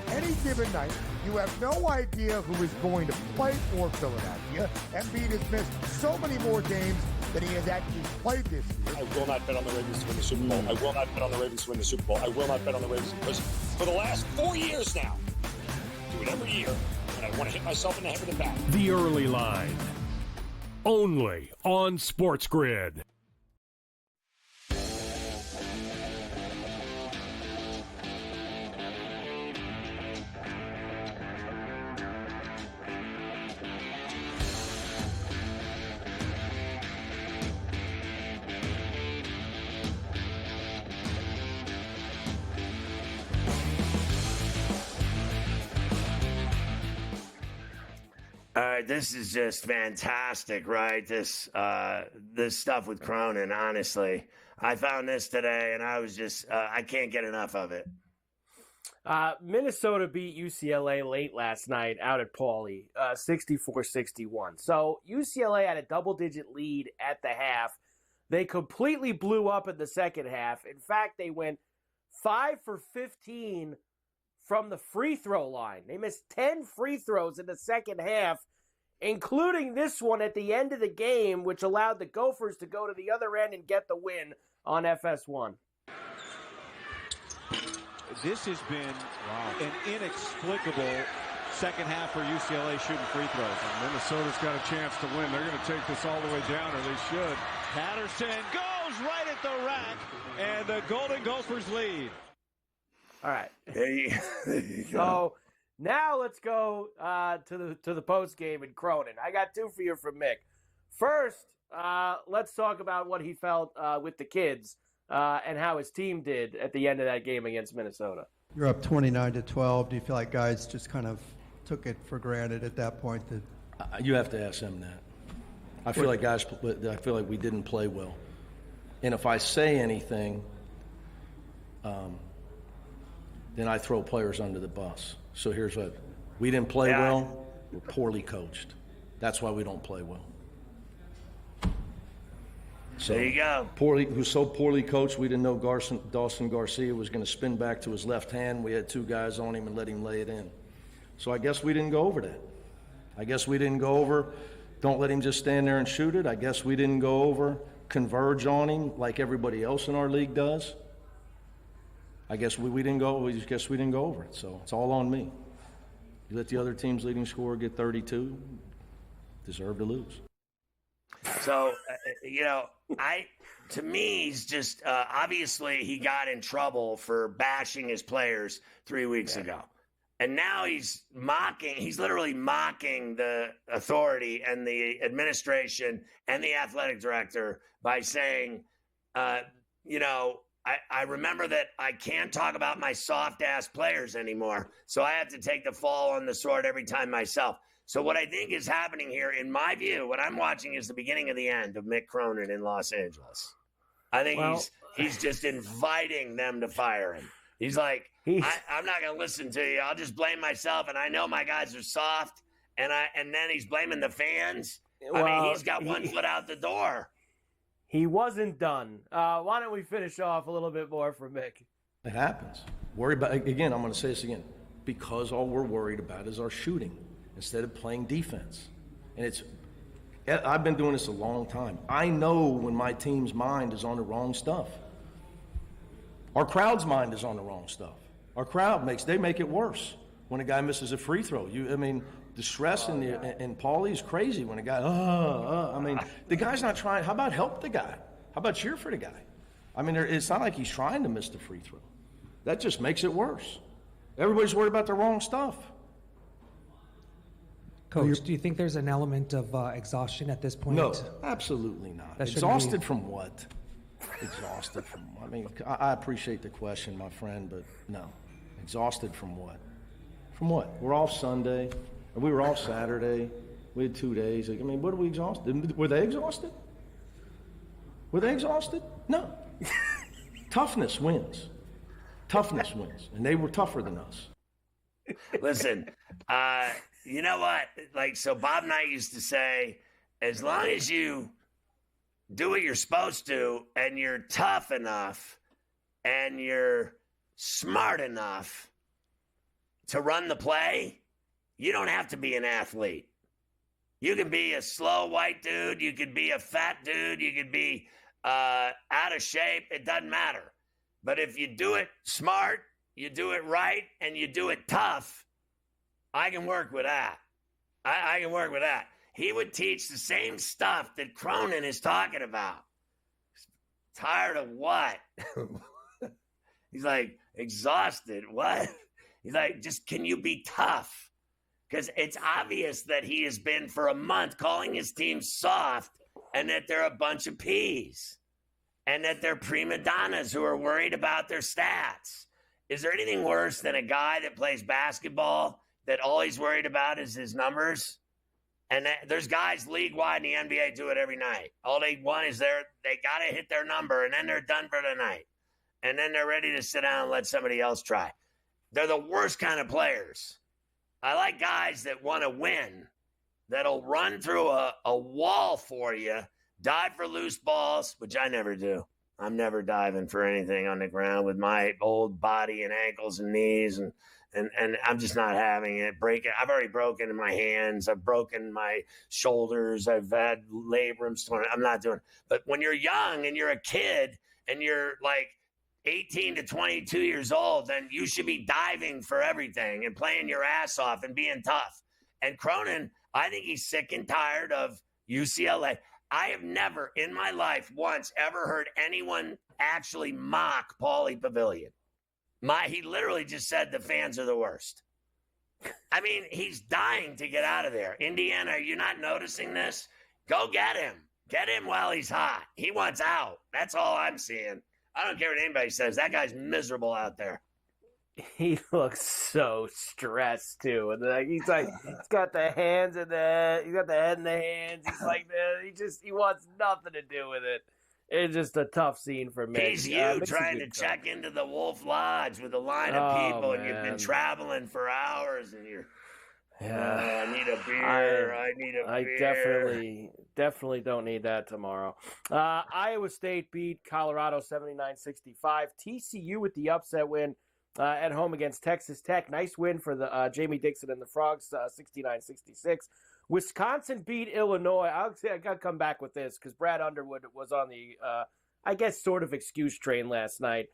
Any given night, you have no idea who is going to play for Philadelphia. Embiid has missed so many more games than he has actually played this year. I will not bet on the Ravens to win the Super Bowl. I will not bet on the Ravens to win the Super Bowl. I will not bet on the Ravens because for the last 4 years now, I do it every year, and I want to hit myself in the head with a bat. The Early Line, only on SportsGrid. All right, this is just fantastic, right? This stuff with Cronin, honestly. I found this today, and I was just, I can't get enough of it. Minnesota beat UCLA late last night out at Pauley, 64-61. So UCLA had a double-digit lead at the half. They completely blew up in the second half. In fact, they went 5 for 15 from the free throw line. They missed 10 free throws in the second half, including this one at the end of the game, which allowed the Gophers to go to the other end and get the win on FS1. This has been an inexplicable second half for UCLA shooting free throws. And Minnesota's got a chance to win. They're going to take this all the way down, or they should. Patterson goes right at the rack, and the Golden Gophers lead. All right. There you go. So now let's go to the post game in Cronin. I got 2 for you from Mick. First, let's talk about what he felt with the kids and how his team did at the end of that game against Minnesota. You're up 29-12. Do you feel like guys just kind of took it for granted at that point? You have to ask them that. I feel like we didn't play well, and if I say anything, then I throw players under the bus. So here's what: we didn't play well. We're poorly coached. That's why we don't play well. So there you go. Who's so poorly coached, we didn't know Dawson Garcia was going to spin back to his left hand. We had 2 guys on him and let him lay it in. So I guess we didn't go over that. I guess we didn't go over, don't let him just stand there and shoot it. I guess we didn't go over, converge on him like everybody else in our league does. I guess we didn't go over it. So it's all on me. You let the other team's leading scorer get 32, deserve to lose. So, to me, he's just, obviously he got in trouble for bashing his players 3 weeks ago. And now he's literally mocking the authority and the administration and the athletic director by saying, I remember that I can't talk about my soft-ass players anymore, so I have to take the fall on the sword every time myself. So what I think is happening here, in my view, what I'm watching is the beginning of the end of Mick Cronin in Los Angeles. I think he's just inviting them to fire him. He's like, I'm not going to listen to you. I'll just blame myself, and I know my guys are soft, and then he's blaming the fans. I mean, he's got one foot out the door. he wasn't done. Why don't we finish off a little bit more from Mick? It happens. Worry about, again, I'm going to say this again, because all we're worried about is our shooting instead of playing defense. And I've been doing this a long time. I know when my team's mind is on the wrong stuff. Our crowd's mind is on the wrong stuff. Our crowd they make it worse when a guy misses a free throw. The stress and Paulie's crazy when a guy, the guy's not trying. How about help the guy? How about cheer for the guy? It's not like he's trying to miss the free throw. That just makes it worse. Everybody's worried about the wrong stuff. Coach, do you think there's an element of exhaustion at this point? No, absolutely not. Exhausted from what? Exhausted from, I appreciate the question, my friend, but no. Exhausted from what? From what? We're off Sunday, and we were off Saturday. We had 2 days. What are we exhausted? Were they exhausted? Were they exhausted? No. Toughness wins. Toughness wins, and they were tougher than us. Listen, you know what? So Bob Knight used to say, as long as you do what you're supposed to and you're tough enough and you're smart enough to run the play, you don't have to be an athlete. You can be a slow white dude. You could be a fat dude. You could be out of shape. It doesn't matter. But if you do it smart, you do it right, and you do it tough, I can work with that. I can work with that. He would teach the same stuff that Cronin is talking about. Tired of what? He's like, exhausted. What? He's like, just can you be tough? Because it's obvious that he has been for a month calling his team soft and that they're a bunch of peas and that they're prima donnas who are worried about their stats. Is there anything worse than a guy that plays basketball that all he's worried about is his numbers? And there's guys league-wide in the NBA do it every night. All they want is they got to hit their number, and then they're done for the night. And then they're ready to sit down and let somebody else try. They're the worst kind of players. I like guys that want to win, that'll run through a wall for you, dive for loose balls, which I never do. I'm never diving for anything on the ground with my old body and ankles and knees, and I'm just not having it. I've already broken my hands. I've broken my shoulders. I've had labrums torn. I'm not doing it. But when you're young and you're a kid and you're like 18 to 22 years old, then you should be diving for everything and playing your ass off and being tough. And Cronin, I think he's sick and tired of UCLA. I have never in my life once ever heard anyone actually mock Paulie Pavilion. He literally just said the fans are the worst. He's dying to get out of there. Indiana, are you not noticing this? Go get him. Get him while he's hot. He wants out. That's all I'm seeing. I don't care what anybody says. That guy's miserable out there. He looks so stressed too, and he's got the hands in the, he's got the head in the hands. He's like that. He wants nothing to do with it. It's just a tough scene for me. He's trying to check into the Wolf Lodge with a line of people, and you've been traveling for hours, and you're. I need a beer. I need a beer. I definitely don't need that tomorrow. Iowa State beat Colorado 79-65. TCU with the upset win at home against Texas Tech. Nice win for the Jamie Dixon and the Frogs, 69-66. Wisconsin beat Illinois. I got to come back with this because Brad Underwood was on the, sort of excuse train last night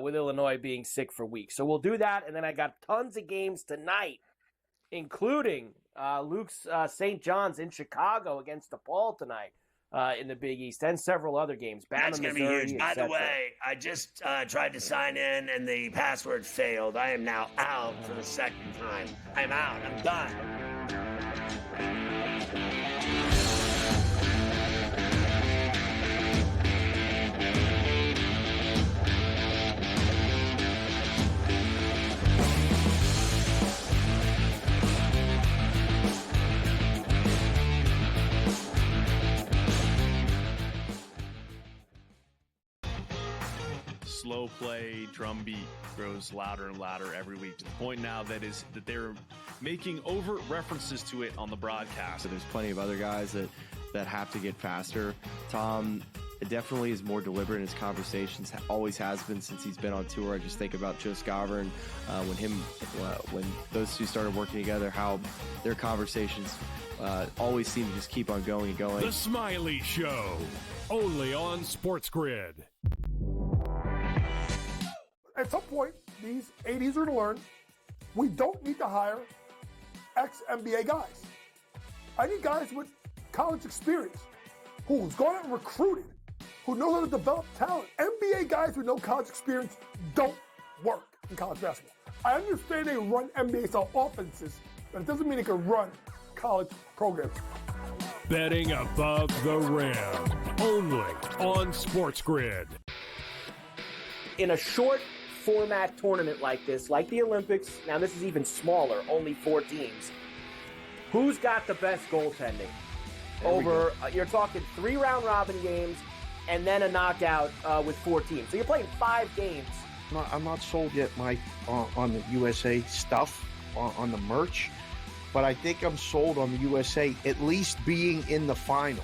with Illinois being sick for weeks. So we'll do that, and then I got tons of games tonight, including Luke's St. John's in Chicago against DePaul tonight in the Big East, and several other games. That's going to be huge. By the way, I just tried to sign in, and the password failed. I am now out for the second time. I'm out. I'm done. Slow play, drum beat grows louder and louder every week, to the point now that they're making overt references to it on the broadcast. So there's plenty of other guys that have to get faster. Tom, definitely is more deliberate in his conversations. Always has been since he's been on tour. I just think about Joe Scavern when those two started working together, how their conversations always seem to just keep on going and going. The Smiley Show, only on SportsGrid. At some point, these 80s are to learn we don't need to hire ex-NBA guys. I need guys with college experience who's gone out and recruited, who knows how to develop talent. NBA guys with no college experience don't work in college basketball. I understand they run NBA-style offenses, but it doesn't mean they can run college programs. Betting above the rim, only on SportsGrid. In a short format tournament like this, like the Olympics, now this is even smaller, only 4 teams, who's got the best goaltending? Over, you're talking 3 round robin games and then a knockout with 4 teams. So you're playing 5 games. I'm not sold yet, Mike, on the USA stuff, on the merch, but I think I'm sold on the USA at least being in the final.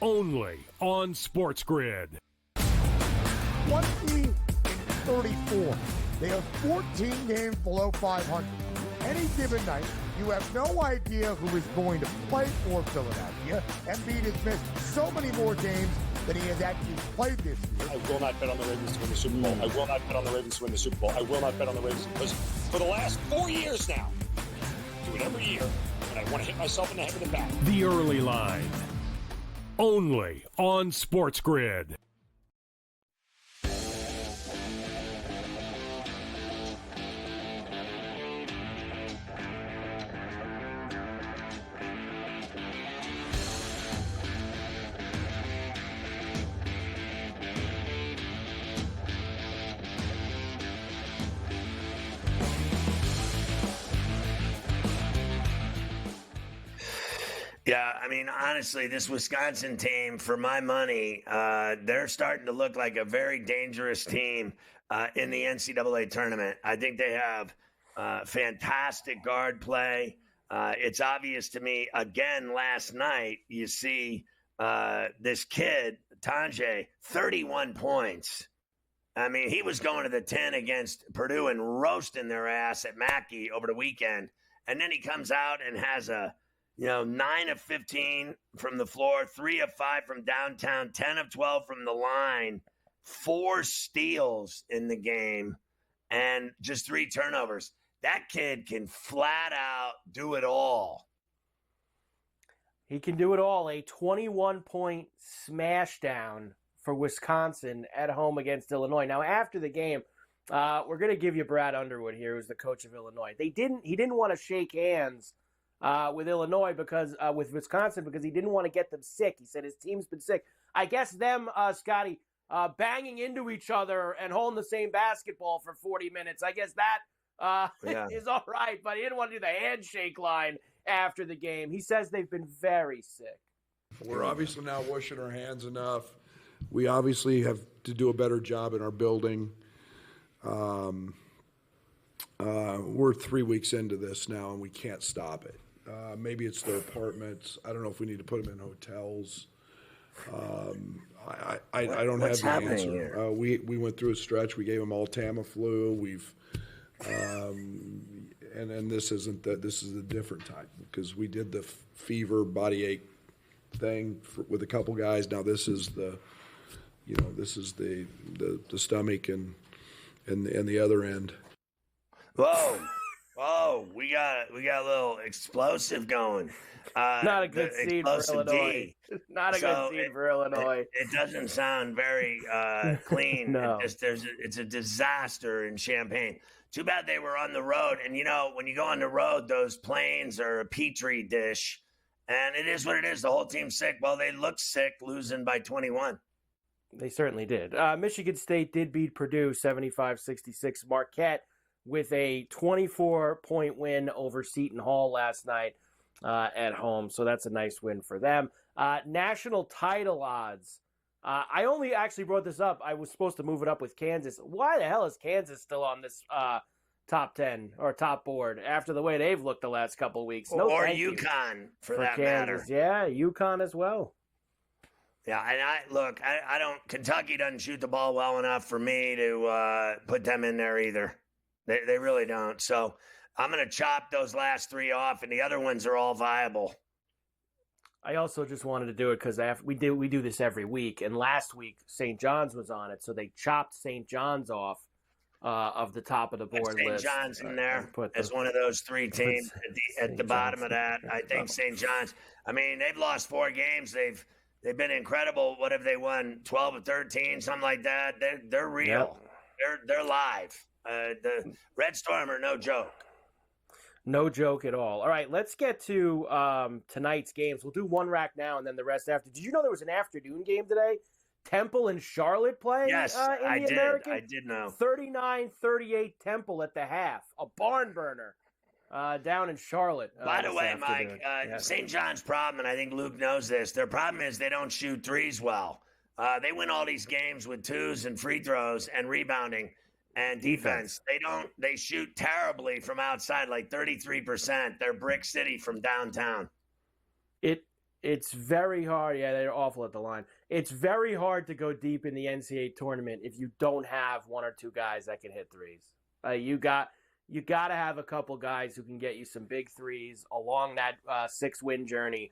Only on SportsGrid. 20-34. They are 14 games below 500. Any given night, you have no idea who is going to play for Philadelphia. Embiid has missed so many more games than he has actually played this year. I will not bet on the Ravens to win the Super Bowl. I will not bet on the Ravens to win the Super Bowl. I will not bet on the Ravens because for the last 4 years now, do it every year, and I want to hit myself in the head with a bat. The Early Line, only on SportsGrid. Yeah, I mean, honestly, this Wisconsin team, for my money, they're starting to look like a very dangerous team in the NCAA tournament. I think they have fantastic guard play. It's obvious to me, again, last night, you see this kid, Tanjay, 31 points. I mean, he was going to the 10 against Purdue and roasting their ass at Mackey over the weekend. And then he comes out and has 9 of 15 from the floor, 3 of 5 from downtown, 10 of 12 from the line, 4 steals in the game, and just 3 turnovers. That kid can flat out do it all. He can do it all. A 21-point smash down for Wisconsin at home against Illinois. Now, after the game, we're going to give you Brad Underwood here, who's the coach of Illinois. He didn't want to shake hands with Illinois with Wisconsin because he didn't want to get them sick. He said his team's been sick. I guess them, Scotty, banging into each other and holding the same basketball for 40 minutes. I guess that is all right, but he didn't want to do the handshake line after the game. He says they've been very sick. We're obviously now washing our hands enough. We obviously have to do a better job in our building. We're 3 weeks into this now, and we can't stop it. Maybe it's their apartments. I don't know if we need to put them in hotels. I don't have the answer. We went through a stretch. We gave them all Tamiflu. And this isn't that. This is a different type because we did the fever body ache thing with a couple guys. Now this is the stomach and the other end. Whoa, we got a little explosive going. Not a good scene for Illinois. Not a good scene for Illinois. It doesn't sound very clean. No. It's a disaster in Champaign. Too bad they were on the road. And, when you go on the road, those planes are a petri dish. And it is what it is. The whole team's sick. Well, they look sick losing by 21. They certainly did. Michigan State did beat Purdue 75-66. Marquette with a 24-point win over Seton Hall last night at home. So that's a nice win for them. National title odds. I only actually brought this up. I was supposed to move it up with Kansas. Why the hell is Kansas still on this top 10 or top board after the way they've looked the last couple of weeks? No, or UConn, for that Kansas. matter. Yeah, UConn as well. Yeah, and I don't. Kentucky doesn't shoot the ball well enough for me to put them in there either. They really don't. So I'm going to chop those last three off, and the other ones are all viable. I also just wanted to do it because we do this every week, and last week St. John's was on it, so they chopped St. John's off of the top of the board St. list. John's in there as one of those three teams at the bottom of that. I think St. John's. I mean, they've lost 4 games. They've been incredible. What have they won? 12 or 13, something like that. They're real. Yep. They're live. The Red Storm are no joke. No joke at all. All right, let's get to tonight's games. We'll do one rack now and then the rest after. Did you know there was an afternoon game today? Temple and Charlotte playing? Yes, I did. American? I did know. 39-38 Temple at the half. A barn burner down in Charlotte. By the way, Mike, St. John's problem, and I think Luke knows this, their problem is they don't shoot threes well. They win all these games with twos and free throws and rebounding and defense. They shoot terribly from outside, like 33%. They're Brick City from downtown. It's very hard. Yeah, they're awful at the line. It's very hard to go deep in the NCAA tournament if you don't have 1 or 2 guys that can hit threes. You got to have a couple guys who can get you some big threes along that 6-win journey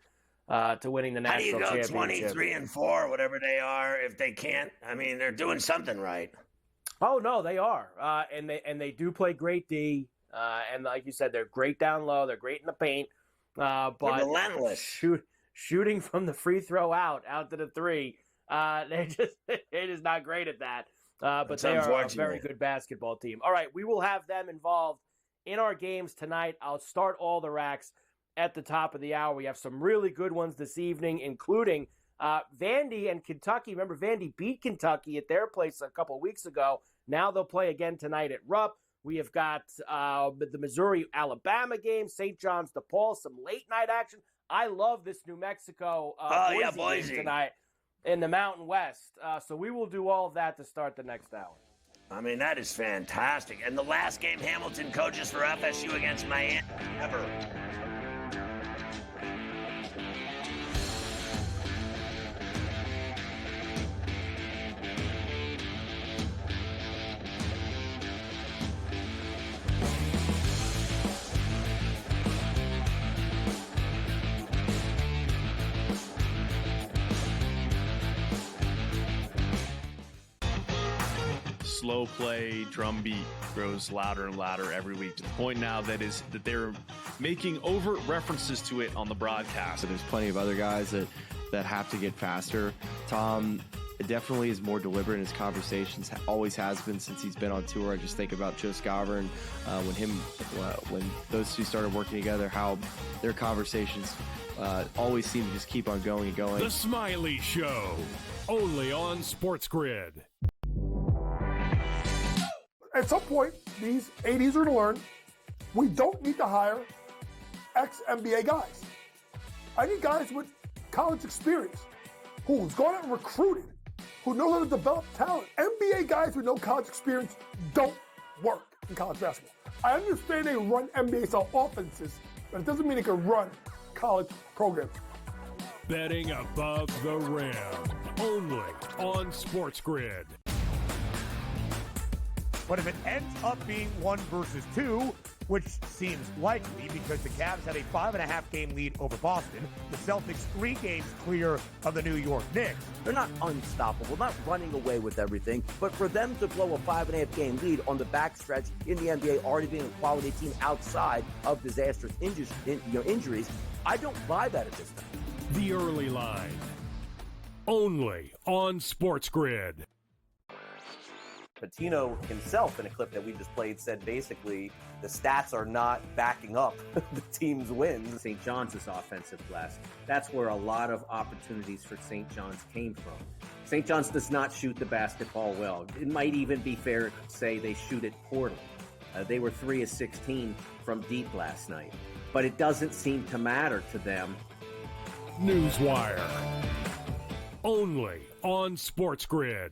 to winning the national championship. How do you go 23-4, whatever they are, if they can't? I mean, they're doing something right. Oh no, they are, and they do play great D, and like you said, they're great down low. They're great in the paint, but they're relentless. Shooting from the free throw out to the 3, they're just not great at that. But That's they are a very good basketball team. All right, we will have them involved in our games tonight. I'll start all the racks at the top of the hour. We have some really good ones this evening, including Vandy and Kentucky. Remember, Vandy beat Kentucky at their place a couple weeks ago. Now they'll play again tonight at Rupp. We have got the Missouri-Alabama game, St. John's DePaul, some late-night action. I love this New Mexico Boise game tonight in the Mountain West. So we will do all of that to start the next hour. I mean, that is fantastic. And the last game Hamilton coaches for FSU against Miami ever. Slow play drum beat grows louder and louder every week to the point now that they're making overt references to it on the broadcast. So there's plenty of other guys that have to get faster. Tom definitely is more deliberate in his conversations, always has been since he's been on tour. I just think about Joe Scavern, when those two started working together, how their conversations always seem to just keep on going and going. The Smiley Show, only on SportsGrid. At some point, these 80s are to learn we don't need to hire ex-NBA guys. I need guys with college experience who's gone out and recruited, who know how to develop talent. NBA guys with no college experience don't work in college basketball. I understand they run NBA-style offenses, but it doesn't mean they can run college programs. Betting above the rim, only on SportsGrid. But if it ends up being 1 versus 2, which seems likely because the Cavs had a 5.5 game lead over Boston, the Celtics 3 games clear of the New York Knicks. They're not unstoppable, not running away with everything, but for them to blow a 5.5 game lead on the backstretch in the NBA, already being a quality team outside of disastrous injuries, I don't buy that at this time. The early line, only on SportsGrid. Patino himself, in a clip that we just played, said basically the stats are not backing up the team's wins. St. John's offensive glass. That's where a lot of opportunities for St. John's came from. St. John's does not shoot the basketball well. It might even be fair to say they shoot it poorly. They were 3 of 16 from deep last night. But it doesn't seem to matter to them. Newswire, only on SportsGrid.